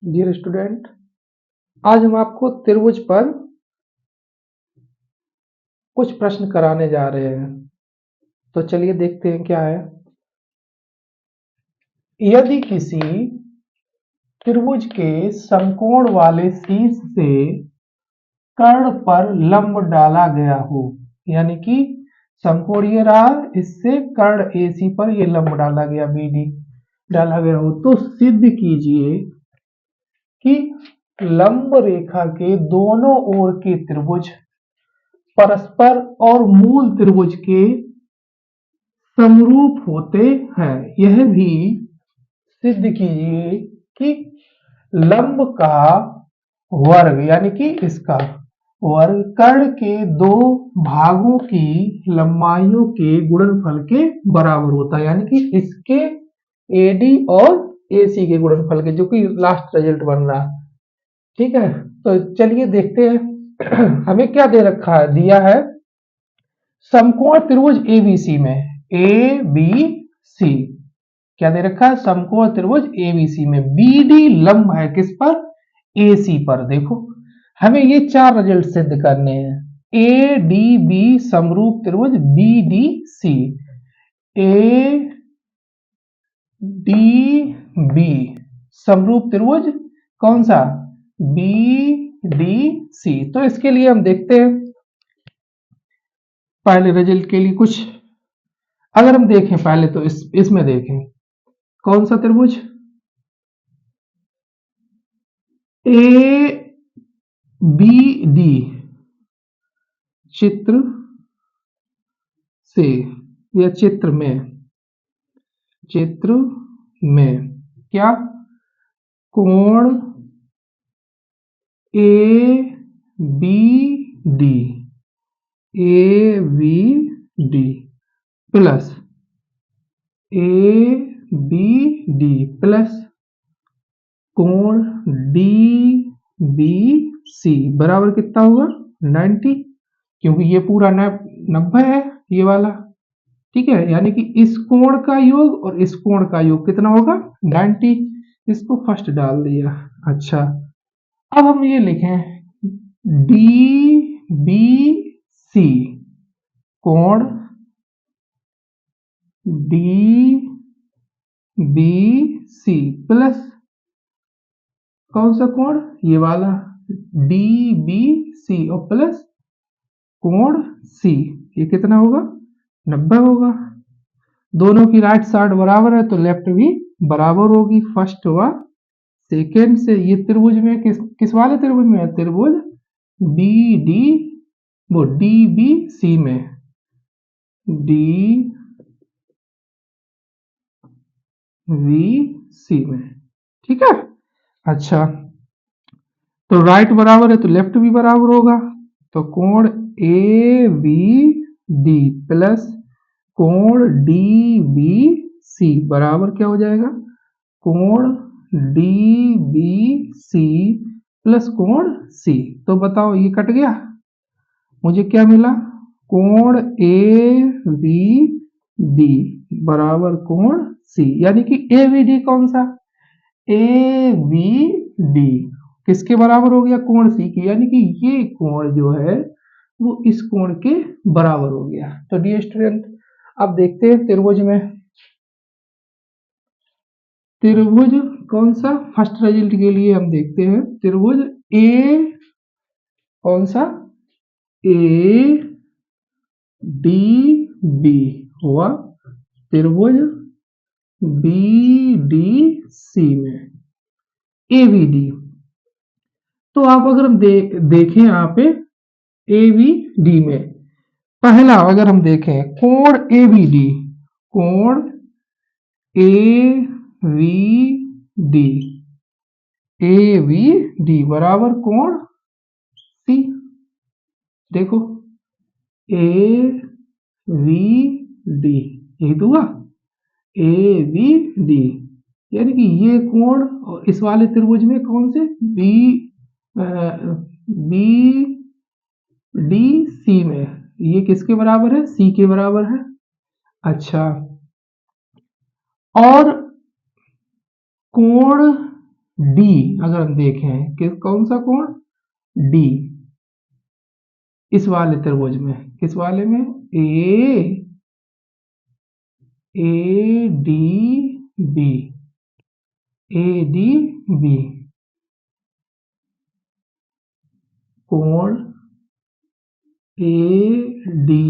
Dear student, आज हम आपको त्रिभुज पर कुछ प्रश्न कराने जा रहे हैं। तो चलिए देखते हैं क्या है। यदि किसी त्रिभुज के समकोण वाले शीर्ष से कर्ण पर लंब डाला गया हो, यानी कि समकोण ये रहा, इससे कर्ण AC पर ये लंब डाला गया BD डाला गया हो, तो सिद्ध कीजिए कि लंब रेखा के दोनों ओर के त्रिभुज परस्पर और मूल त्रिभुज के समरूप होते हैं। यह भी सिद्ध कीजिए कि लंब का वर्ग यानी कि इसका वर्ग कर्ण के दो भागों की लंबाइयों के गुणनफल के बराबर होता है, यानी कि इसके AD और AC के गुणनफल के, जो कि लास्ट रिजल्ट बन रहा है। ठीक है, तो चलिए देखते हैं। हमें क्या दे रखा है, दिया है समकोण त्रिभुज ABC में ABC क्या दे रखा है, समकोण त्रिभुज ABC में BD लंब है किस पर, AC पर। देखो हमें ये चार रिजल्ट सिद्ध करने हैं। ADB समरूप त्रिभुज BDC, ADB समरूप त्रिभुज कौन सा, BDC। तो इसके लिए हम देखते हैं पहले रिजल्ट के लिए कुछ। अगर हम देखें पहले तो इसमें देखें कौन सा त्रिभुज, ABD चित्र से या चित्र में क्या कोण ABD प्लस ABD प्लस कोण DBC बराबर कितना होगा, 90, क्योंकि ये पूरा 90 है ये वाला। ठीक है, यानी कि इस कोण का योग और इस कोण का योग कितना होगा, 90। इसको फर्स्ट डाल दिया। अच्छा, अब हम ये लिखें DBC कोण DBC प्लस कौन सा कोण, ये वाला DBC और प्लस कोण C, ये कितना होगा, 90 होगा। दोनों की राइट साइड बराबर है तो लेफ्ट भी बराबर होगी, फर्स्ट व सेकेंड से। ये त्रिभुज में किस वाले त्रिभुज में है, त्रिभुज BD वो DBC में, DBC में। ठीक है, अच्छा तो राइट बराबर है तो लेफ्ट भी बराबर होगा। तो कोण ABD प्लस कोण DBC बराबर क्या हो जाएगा, कोण DBC प्लस कोण C। तो बताओ ये कट गया, मुझे क्या मिला, कोण ABD बराबर कोण C, यानी कि ABD कौन सा, ABD किसके बराबर हो गया, कोण C की, यानी कि ये कोण जो है वो इस कोण के बराबर हो गया। तो डियर स्टूडेंट, अब देखते हैं त्रिभुज में, त्रिभुज कौन सा, फर्स्ट रिजल्ट के लिए हम देखते हैं त्रिभुज कौन सा, ADB हुआ त्रिभुज BDC में ABD। तो आप अगर हम देखें यहाँ पे ABD में पहला अगर हम देखें कोण ABD, कोण ABD बराबर कोण C। देखो ABD यही तो हुआ, ABD यानी कि ये कोण और इस वाले त्रिभुज में कौन से BDC में ये किसके बराबर है, C के बराबर है। अच्छा, और कोण डी अगर हम देखें कि कौन सा कोण, डी, इस वाले त्रिभुज में, किस वाले में, A D B, A D B, कोण ए डी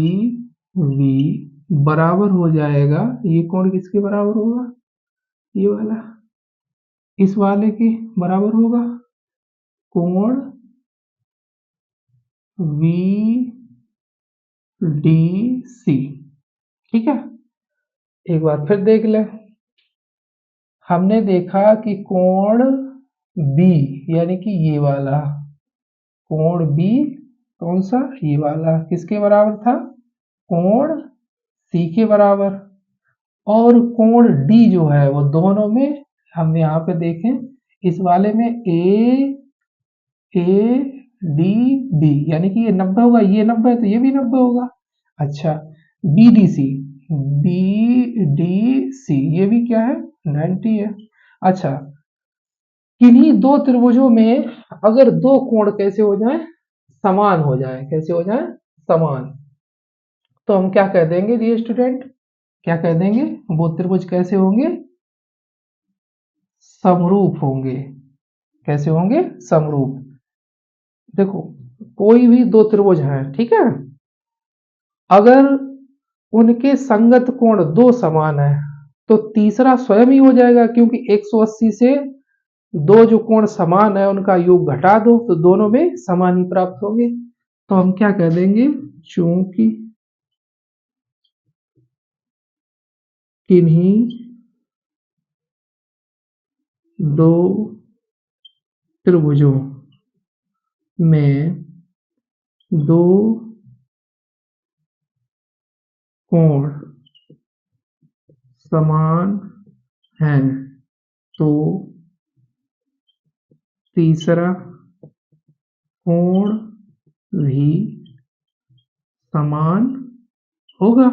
बी बराबर हो जाएगा, ये कोण किसके बराबर होगा, ये वाला इस वाले के बराबर होगा, कोण वी डी सी। ठीक है, एक बार फिर देख ले, हमने देखा कि कोण बी यानी कि ये वाला कोण बी, कौन सा, ये वाला किसके बराबर था, कोण सी के बराबर, और कोण डी जो है वो दोनों में, हम यहाँ पे देखें इस वाले में ए डी बी यानी कि ये 90 होगा, ये 90 है तो ये भी 90 होगा। अच्छा, B D C, B D C ये भी क्या है, 90 है। अच्छा, किन्हीं दो त्रिभुजों में अगर दो कोण कैसे हो जाए, समान हो जाए, कैसे हो जाए, समान, तो हम क्या कह देंगे डियर स्टूडेंट, क्या कह देंगे, वो त्रिभुज कैसे होंगे, समरूप होंगे। कैसे होंगे, समरूप। देखो, कोई भी दो त्रिभुज हैं, ठीक है, अगर उनके संगत कोण दो समान है तो तीसरा स्वयं ही हो जाएगा, क्योंकि 180 से दो जो कोण समान है उनका योग घटा दो तो दोनों में समान ही प्राप्त होंगे। तो हम क्या कह देंगे, चूंकि किन्हीं दो त्रिभुजों में दो कोण समान हैं तो तीसरा कोण भी समान होगा।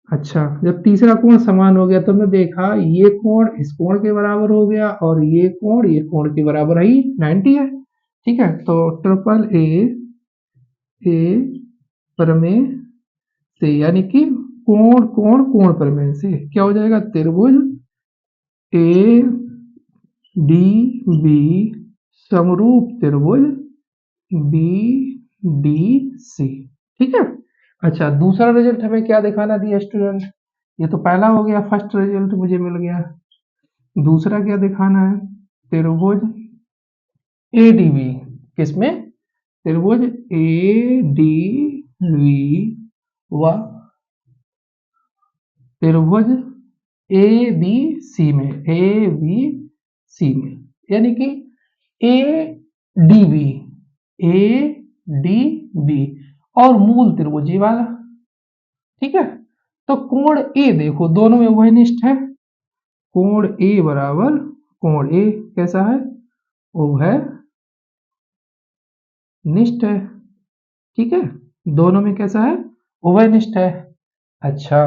अच्छा, जब तीसरा कोण समान हो गया तो हमने देखा ये कोण इस कोण के बराबर हो गया और ये कोण के बराबर ही 90 है। ठीक है, तो ट्रिपल ए प्रमेय से यानी कि कोण प्रमेय से क्या हो जाएगा, त्रिभुज ए डी बी समरूप त्रिभुज बी डी सी। ठीक है, अच्छा, दूसरा रिजल्ट हमें क्या दिखाना दिया स्टूडेंट, ये तो पहला हो गया, फर्स्ट रिजल्ट मुझे मिल गया। दूसरा क्या दिखाना है, त्रिभुज ए डी बी, किसमें, त्रिभुज ए डी बी व त्रिभुज ए बी सी में, ए बी सी में, यानी कि A D B, A D B और मूल त्रिभुज ये वाला। ठीक है, तो कोण ए देखो दोनों में वहनिष्ठ है, कोण ए बराबर कोण ए कैसा है, उभय निष्ठ है। ठीक है, दोनों में कैसा है, उभय निष्ठ है। अच्छा,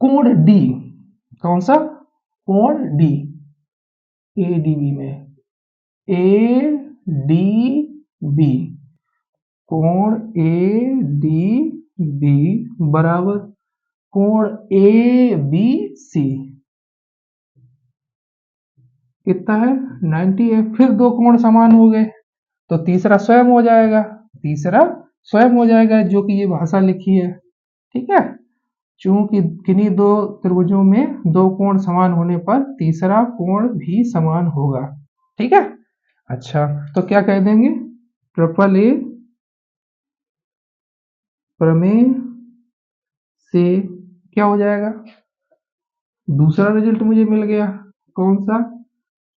कोण डी, कौन सा, कोण डी, ए डी बी में, ए डी बी, कोण ए डी बी बराबर कोण ए बी सी, कितना है, 90 है। फिर दो कोण समान हो गए तो तीसरा स्वयं हो जाएगा, तीसरा स्वयं हो जाएगा, जो कि ये भाषा लिखी है। ठीक है, चूंकि किन्हीं दो त्रिभुजों में दो कोण समान होने पर तीसरा कोण भी समान होगा। ठीक है, अच्छा, तो क्या कह देंगे, ट्रिपल ए प्रमेय से क्या हो जाएगा, दूसरा रिजल्ट मुझे मिल गया, कौन सा,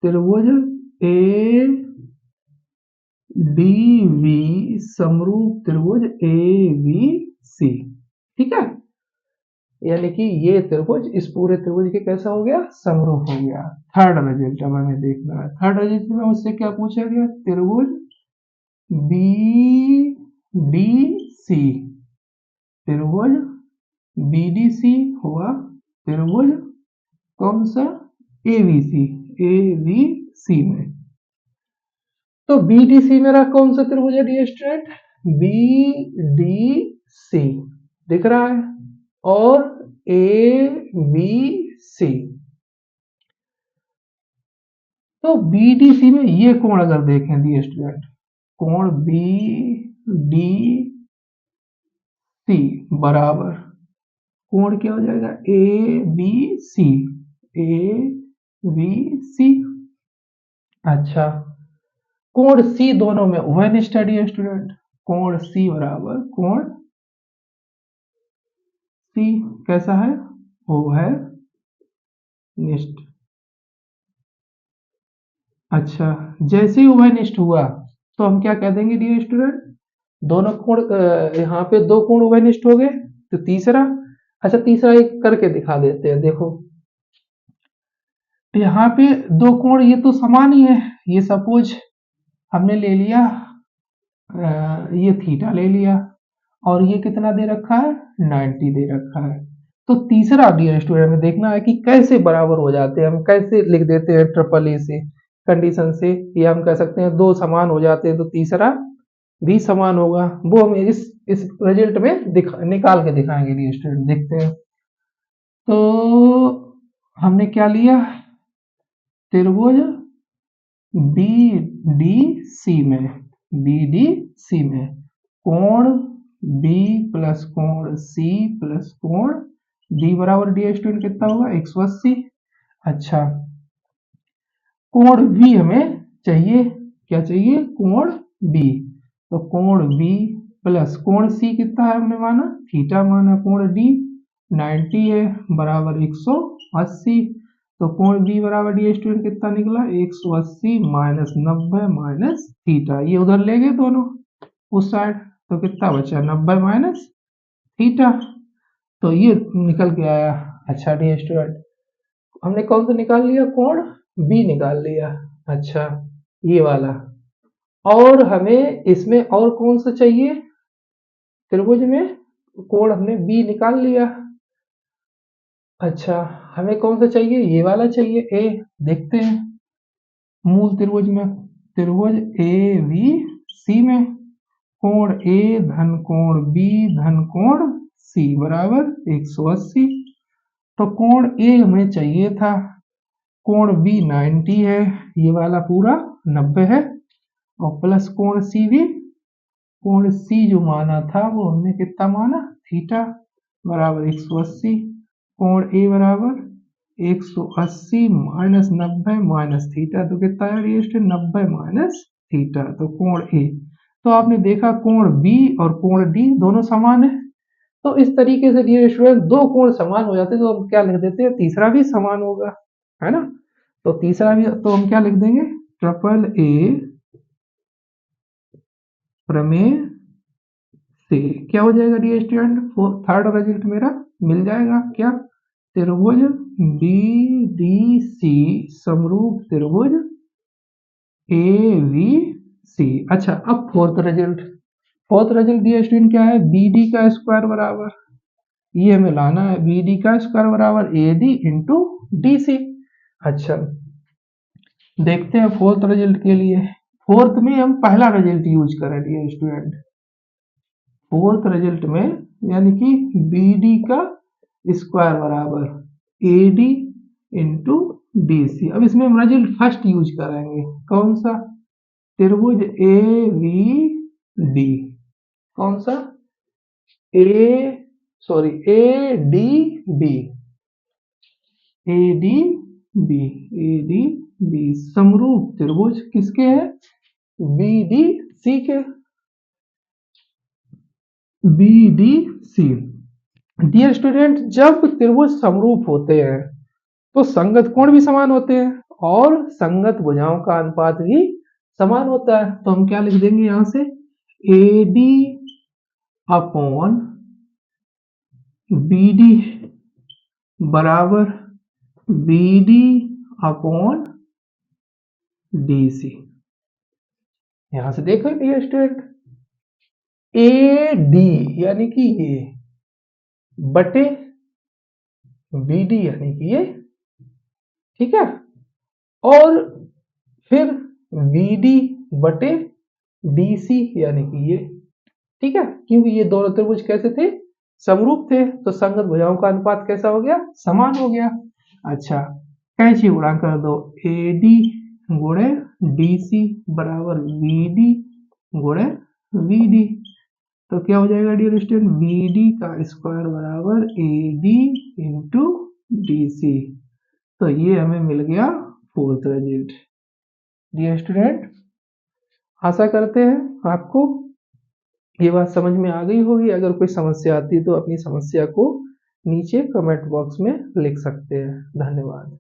त्रिभुज ए डी बी समरूप त्रिभुज ए बी सी। ठीक है, यानी कि ये त्रिभुज इस पूरे त्रिभुज के कैसा हो गया, समरूप हो गया। थर्ड रिजल्ट अब हमें देखना है, थर्ड रिजल्ट में उससे क्या पूछा गया, त्रिभुज बी डी सी, त्रिभुज बी डी सी हुआ त्रिभुज कौन सा, एबीसी में। तो बीडीसी मेरा कौन सा त्रिभुज है डियर स्टूडेंट? बीडीसी दिख रहा है, और एबीसी। तो बीडीसी में ये कोण अगर देखें डियर स्टूडेंट, कोण बीडीसी बराबर कोण क्या हो जाएगा? ABC, ABC. अच्छा, कोण सी दोनों में उभयनिष्ठ है डियर स्टूडेंट। कोण सी बराबर कोण सी कैसा है? उभयनिष्ठ। अच्छा, जैसे ही उभयनिष्ठ हुआ तो हम क्या कह देंगे डियर स्टूडेंट? दोनों कोण यहाँ पे दो कोण उभयनिष्ठ हो गए, तो तीसरा, अच्छा तीसरा एक करके दिखा देते हैं। देखो यहाँ पे दो कोण ये तो समान ही है, ये सपोज हमने ले लिया ये थीटा ले लिया, और ये कितना दे रखा है? 90 दे रखा है। तो तीसरा डियर स्टूडेंट में देखना है कि कैसे बराबर हो जाते हैं, हम कैसे लिख देते हैं ट्रिपल ए से कंडीशन से, या हम कह सकते हैं दो समान हो जाते हैं तो तीसरा भी समान होगा। वो हम इस रिजल्ट में निकाल के दिखाएंगे डियर स्टूडेंट। देखते हैं। तो हमने क्या लिया? त्रिभुज बीडीसी में, बीडीसी में कोण बी प्लस कोण सी प्लस कोण डी बराबर डियर स्टूडेंट कितना होगा? 180। अच्छा, कोण बी हमें चाहिए, क्या चाहिए? कोण बी। तो कोण बी प्लस कोण सी कितना है हमने माना? थीटा माना। कोण डी 90 है बराबर 180। तो कोण बी बराबर डी स्टूडेंट कितना निकला? 180 माइनस 90 माइनस थीटा। ये उधर ले गए दोनों उस साइड, तो कितना बचा? 90 माइनस थीटा। तो ये निकल के आया। अच्छा डी स्टूडेंट, हमने कौन सा निकाल लिया? कोण बी निकाल लिया। अच्छा, ये वाला। और हमें इसमें और कौन सा चाहिए? त्रिभुज में कोण हमने बी निकाल लिया। अच्छा, हमें कौन सा चाहिए? ये वाला चाहिए, ए। देखते हैं मूल त्रिभुज में, त्रिभुज ए बी सी में कोण ए धन कोण बी धन कोण सी बराबर 180। तो कोण ए हमें चाहिए था, कोण बी 90 है, ये वाला पूरा 90 है, और प्लस कोण सी भी, कोण सी जो माना था वो हमने कितना माना? थीटा बराबर 180। कोण ए बराबर 180 माइनस 90 माइनस थीटा, तो कितना है डियर स्टूडेंट? 90 minus theta. तो कोण ए, तो आपने देखा कोण बी और कोण डी दोनों समान है। तो इस तरीके से डियर स्टूडेंट दो कोण समान हो जाते हैं तो हम क्या लिख देते हैं? तीसरा भी समान होगा, है ना। तो तीसरा भी तो हम क्या लिख देंगे? ट्रिपल ए प्रमेय से क्या हो जाएगा डियर स्टूडेंट? थर्ड रिजल्ट मेरा मिल जाएगा क्या? त्रिभुज बीडीसी समरूप त्रिभुज एबीसी। अच्छा, अब fourth result. Fourth result dear student क्या है? बीडी का स्क्वायर बराबर, ये हमें लाना है, बीडी का स्क्वायर बराबर एडी इंटू डीसी। अच्छा, देखते हैं फोर्थ रिजल्ट के लिए। फोर्थ में हम पहला रिजल्ट यूज करें डियर स्टूडेंट। फोर्थ रिजल्ट में यानी कि बीडी का स्क्वायर बराबर एडी इंटू डीसी। अब इसमें हम रिजल्ट फर्स्ट यूज करेंगे, कौन सा? त्रिभुज ए बी डी। कौन सा? A sorry A D B, A D B, A D B समरूप त्रिभुज किसके है? बी डी सी के। B D C. Dear student, जब त्रिभुज समरूप होते हैं तो संगत कोण भी समान होते हैं और संगत भुजाओं का अनुपात भी समान होता है। तो हम क्या लिख देंगे यहां से? A D upon B D बराबर B D upon D C. यहां से देखो डियर स्टूडेंट, ए डी यानी कि ये बटे बी डी यानी कि ये ठीक है। और फिर बीडी बटे डीसी यानी कि ये, ठीक है, क्योंकि ये दोनों त्रिभुज कैसे थे, समरूप थे, तो संगत भुजाओं का अनुपात कैसा हो गया, समान हो गया। अच्छा, कैंची गुणा कर दो, एडी गुणे डीसी बराबर बीडी गुणे वीडी, तो क्या हो जाएगा डियर स्टूडेंट, बीडी का स्क्वायर बराबर एडी इंटू डीसी। तो ये हमें मिल गया फोर्थ रिजल्ट। डियर स्टूडेंट, आशा करते हैं आपको ये बात समझ में आ गई होगी। अगर कोई समस्या आती है तो अपनी समस्या को नीचे कमेंट बॉक्स में लिख सकते हैं। धन्यवाद।